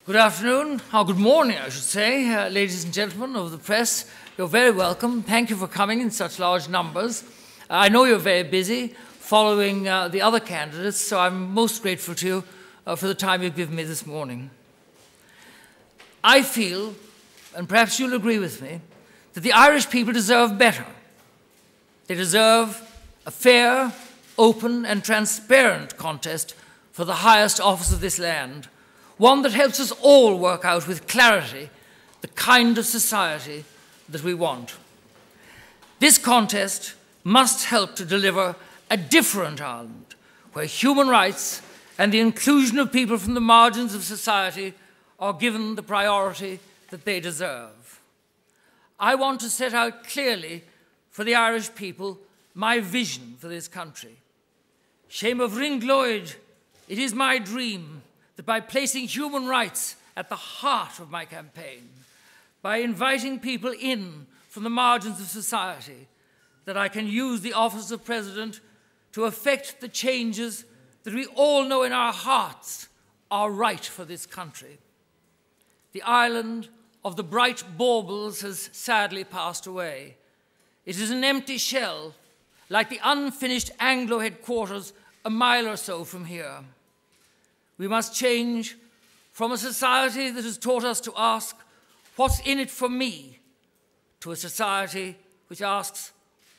Good afternoon, or good morning, I should say, ladies and gentlemen of the press. You're very welcome. Thank you for coming in such large numbers. I know you're very busy following the other candidates, so I'm most grateful to you for the time you've given me this morning. I feel, and perhaps you'll agree with me, that the Irish people deserve better. They deserve a fair, open, and transparent contest for the highest office of this land, one that helps us all work out with clarity the kind of society that we want. This contest must help to deliver a different Ireland, where human rights and the inclusion of people from the margins of society are given the priority that they deserve. I want to set out clearly for the Irish people my vision for this country. Shame of Ringloid, it is my dream that by placing human rights at the heart of my campaign, by inviting people in from the margins of society, that I can use the office of President to effect the changes that we all know in our hearts are right for this country. The island of the bright baubles has sadly passed away. It is an empty shell, like the unfinished Anglo headquarters a mile or so from here. We must change from a society that has taught us to ask, what's in it for me, to a society which asks,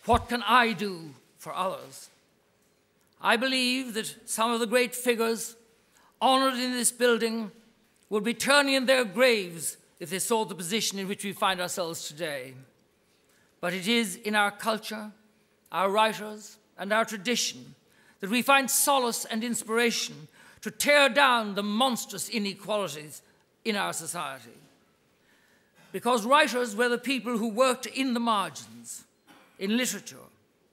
what can I do for others? I believe that some of the great figures honored in this building would be turning in their graves if they saw the position in which we find ourselves today. But it is in our culture, our writers, and our tradition that we find solace and inspiration to tear down the monstrous inequalities in our society. Because writers were the people who worked in the margins, in literature,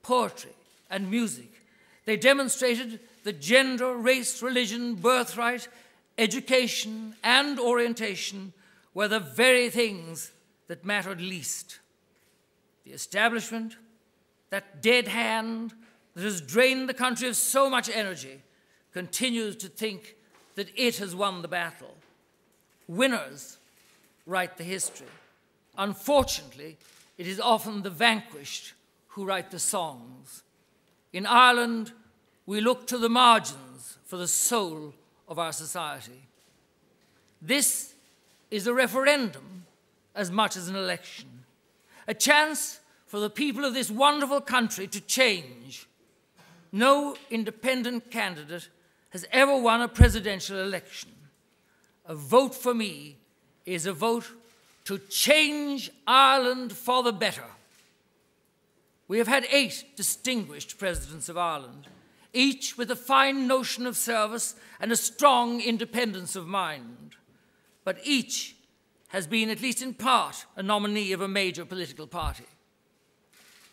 poetry, and music. They demonstrated that gender, race, religion, birthright, education, and orientation were the very things that mattered least. The establishment, that dead hand that has drained the country of so much energy, continues to think that it has won the battle. Winners write the history. Unfortunately, it is often the vanquished who write the songs. In Ireland, we look to the margins for the soul of our society. This is a referendum as much as an election, a chance for the people of this wonderful country to change. No independent candidate has ever won a presidential election. A vote for me is a vote to change Ireland for the better. We have had 8 distinguished presidents of Ireland, each with a fine notion of service and a strong independence of mind. But each has been, at least in part, a nominee of a major political party.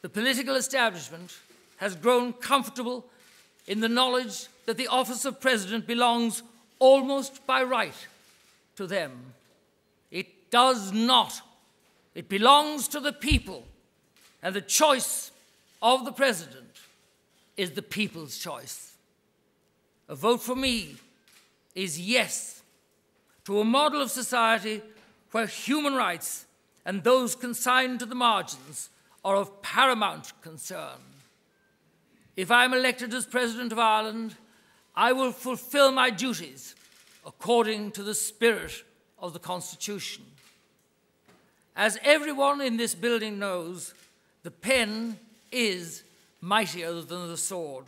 The political establishment has grown comfortable in the knowledge that the office of President belongs almost by right to them. It does not. It belongs to the people, and the choice of the President is the people's choice. A vote for me is yes to a model of society where human rights and those consigned to the margins are of paramount concern. If I am elected as President of Ireland, I will fulfill my duties according to the spirit of the Constitution. As everyone in this building knows, the pen is mightier than the sword.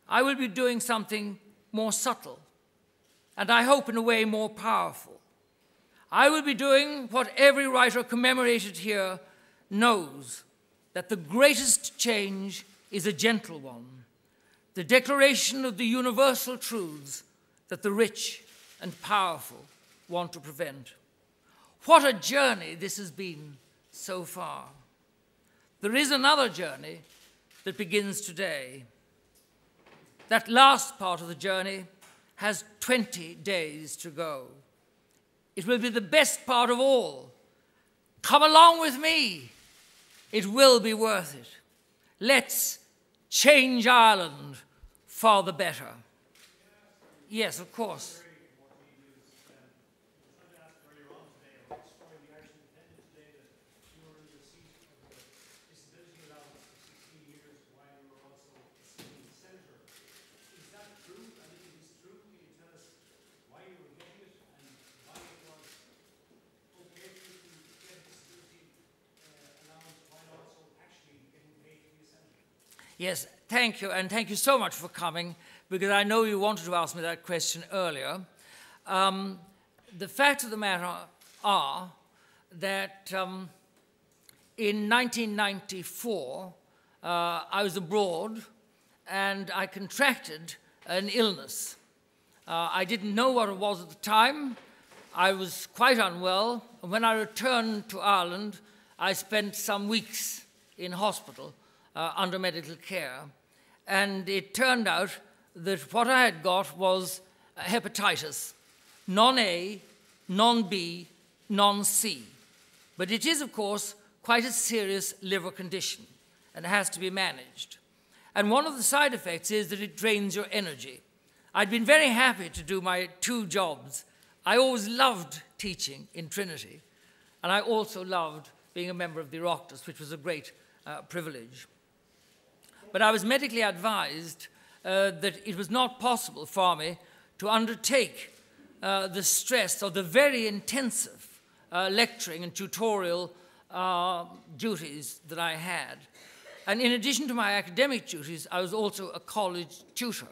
I will be doing something more subtle, and I hope in a way more powerful. I will be doing what every writer commemorated here knows, that the greatest change is a gentle one, the declaration of the universal truths that the rich and powerful want to prevent. What a journey this has been so far. There is another journey that begins today. That last part of the journey has 20 days to go. It will be the best part of all. Come along with me. It will be worth it. Let's change Ireland for the better. Yes, of course. Yes, thank you, and thank you so much for coming, because I know you wanted to ask me that question earlier. The facts of the matter are that in 1994, I was abroad and I contracted an illness. I didn't know what it was at the time. I was quite unwell, and when I returned to Ireland, I spent some weeks in hospital under medical care. And it turned out that what I had got was hepatitis, non-A, non-B, non-C. But it is, of course, quite a serious liver condition and has to be managed. And one of the side effects is that it drains your energy. I'd been very happy to do my 2 jobs. I always loved teaching in Trinity, and I also loved being a member of the Oireachtas, which was a great privilege. But I was medically advised that it was not possible for me to undertake the stress of the very intensive lecturing and tutorial duties that I had. And in addition to my academic duties, I was also a college tutor,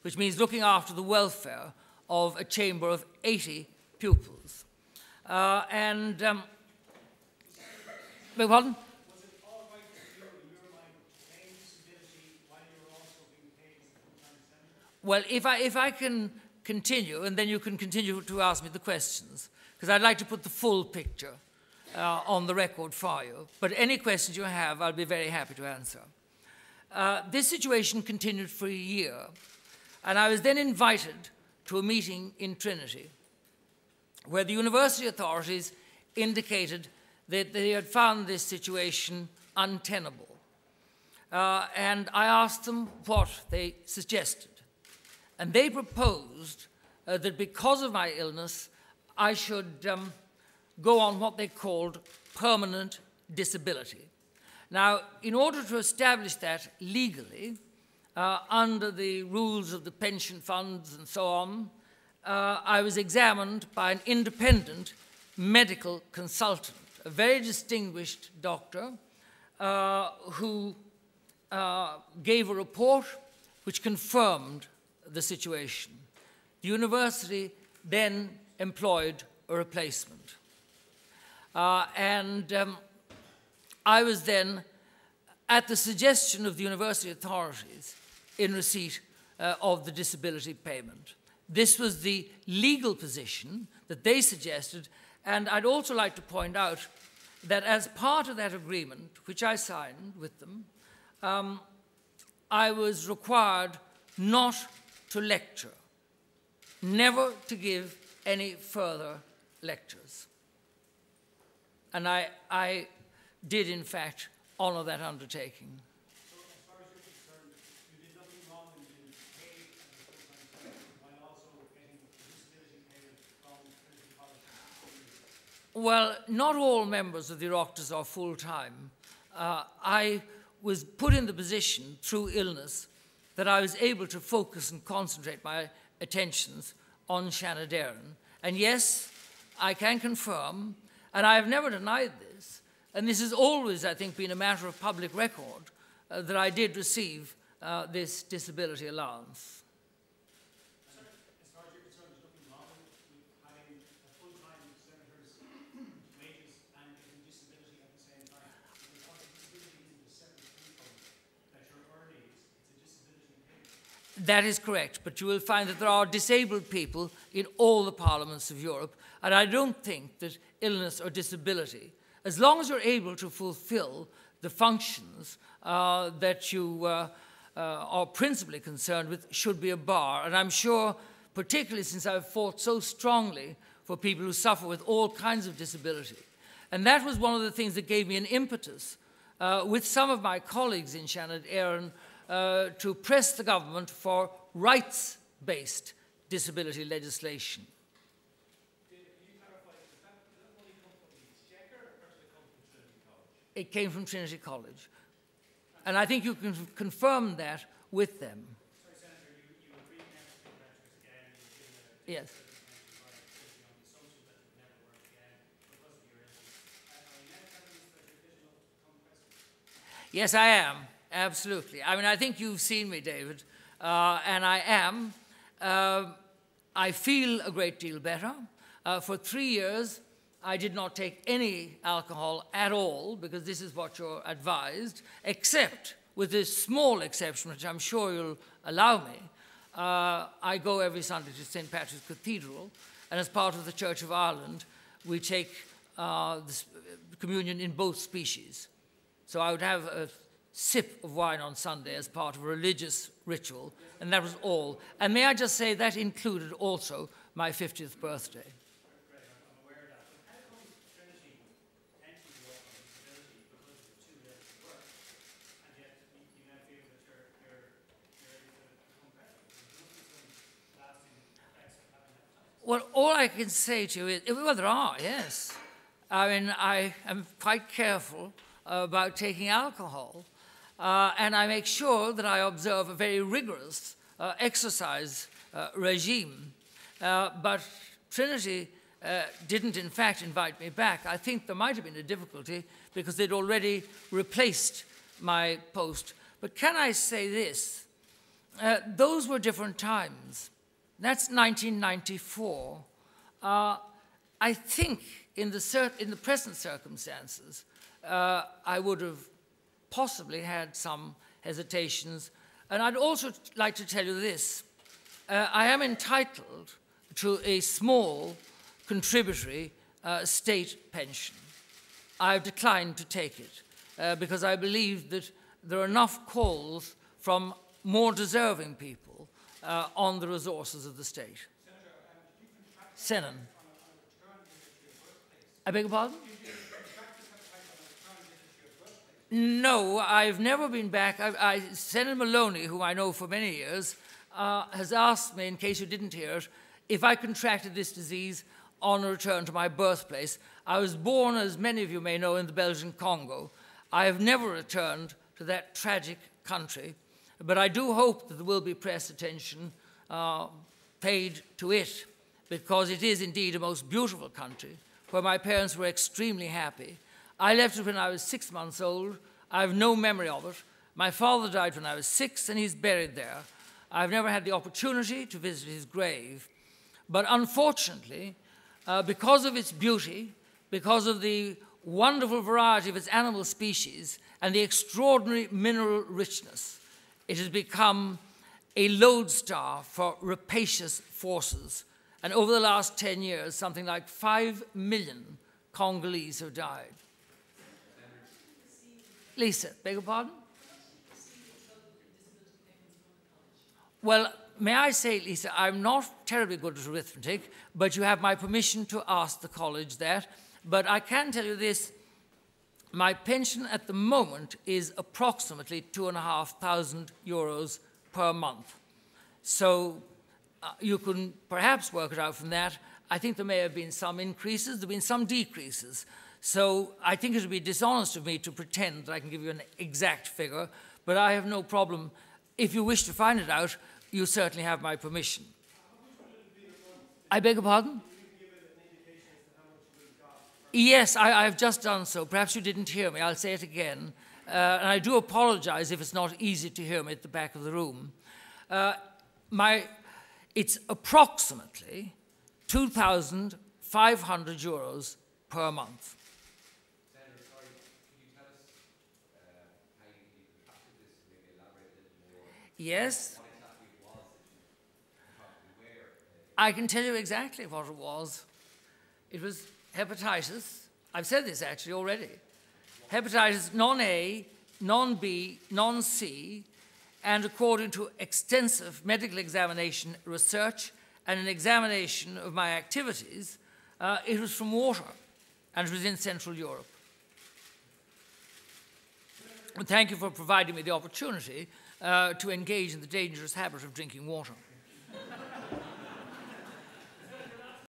which means looking after the welfare of a chamber of 80 pupils. Beg pardon? Was it all right for you in your mind paying disability while you were also being paid as a full-time senator? Well, if I can continue, and then you can continue to ask me the questions, because I'd like to put the full picture on the record for you. But any questions you have, I'll be very happy to answer. This situation continued for a year, and I was then invited to a meeting in Trinity, where the university authorities indicated that they had found this situation untenable. And I asked them what they suggested. And they proposed that because of my illness, I should go on what they called permanent disability. Now, in order to establish that legally, under the rules of the pension funds and so on, I was examined by an independent medical consultant, a very distinguished doctor who gave a report which confirmed the situation. The university then employed a replacement. I was then, at the suggestion of the university authorities, in receipt of the disability payment. This was the legal position that they suggested, and I'd also like to point out that as part of that agreement, which I signed with them, I was required not to lecture, never to give any further lectures. And I did, in fact, honor that undertaking. So as far as you're concerned, you did nothing wrong in being paid as a full-time senator while also getting disability payment from Trinity College? Well, not all members of the Oireachtas are full-time. I was put in the position through illness that I was able to focus and concentrate my attentions on Shannon Éireann. And yes, I can confirm, and I have never denied this, and this has always, I think, been a matter of public record, that I did receive this disability allowance. As far as you're concerned, there's nothing wrong with having a full-time senator's wages and getting disability at the same time. Because disability isn't a separate income that you're earning, it's a disability payment. That is correct, but you will find that there are disabled people in all the parliaments of Europe, and I don't think that illness or disability, as long as you're able to fulfill the functions that you are principally concerned with, should be a bar. And I'm sure, particularly since I've fought so strongly for people who suffer with all kinds of disability. And that was one of the things that gave me an impetus with some of my colleagues in Shannon Éireann to press the government for rights-based disability legislation. Can you clarify, did that money come from the Exchequer or did it come from Trinity College? It came from Trinity College. And I think you can confirm that with them. Sorry, Senator, you agreed never to be lecturers again. You Yes. on the assumption that you never work again because of your illness. Are you now telling us that you're fit enough to become president? Yes, I am. Absolutely. I mean, I think you've seen me, David, and I am. I feel a great deal better. For 3 years, I did not take any alcohol at all, because this is what you're advised, except with this small exception, which I'm sure you'll allow me. I go every Sunday to St. Patrick's Cathedral, and as part of the Church of Ireland, we take the communion in both species. So I would have a sip of wine on Sunday as part of a religious ritual, and that was all. And may I just say that included also my 50th birthday. Great, I'm aware of that. But how come Trinity potentially go up on disability because of the 2 days of work, and yet you now feel that you're able to become better? There must be some lasting effects of having that time. Well, all I can say to you is, well, there are, yes. I mean, I am quite careful about taking alcohol, and I make sure that I observe a very rigorous exercise regime. But Trinity didn't, in fact, invite me back. I think there might have been a difficulty because they'd already replaced my post. But can I say this? Those were different times. That's 1994. I think in the present circumstances, I would have possibly had some hesitations. And I'd also like to tell you this. I am entitled to a small contributory state pension. I've declined to take it because I believe that there are enough calls from more deserving people on the resources of the state. Senator, did you contract Senan. on a return visit to your birthplace? I beg your pardon? Did you contract this hepatitis on a return visit to your birthplace? No, I've never been back. Senator Maloney, whom I know for many years, has asked me, in case you didn't hear it, if I contracted this disease on a return to my birthplace. I was born, as many of you may know, in the Belgian Congo. I have never returned to that tragic country, but I do hope that there will be press attention paid to it, because it is indeed a most beautiful country where my parents were extremely happy. I left it when I was 6 months old. I have no memory of it. My father died when I was 6, and he's buried there. I've never had the opportunity to visit his grave. But unfortunately, because of its beauty, because of the wonderful variety of its animal species, and the extraordinary mineral richness, it has become a lodestar for rapacious forces. And over the last 10 years, something like 5 million Congolese have died. Lisa, beg your pardon? Well, may I say, Lisa, I'm not terribly good at arithmetic, but you have my permission to ask the college that. But I can tell you this, my pension at the moment is approximately €2,500 per month. So you can perhaps work it out from that. I think there may have been some increases, there have been some decreases. So I think it would be dishonest of me to pretend that I can give you an exact figure, but I have no problem. If you wish to find it out, you certainly have my permission. I beg your pardon? Yes, I've just done so. Perhaps you didn't hear me. I'll say it again. And I do apologize if it's not easy to hear me at the back of the room. It's approximately €2,500 per month. Senator, sorry, can you tell us how you contracted this, maybe elaborate a little more? Yes. What exactly it was that you probably were? I can tell you exactly what it was. It was hepatitis. I've said this actually already. Hepatitis non-A, non-B, non-C, and according to extensive medical examination, research, and an examination of my activities, it was from water, and it was in Central Europe. And thank you for providing me the opportunity to engage in the dangerous habit of drinking water.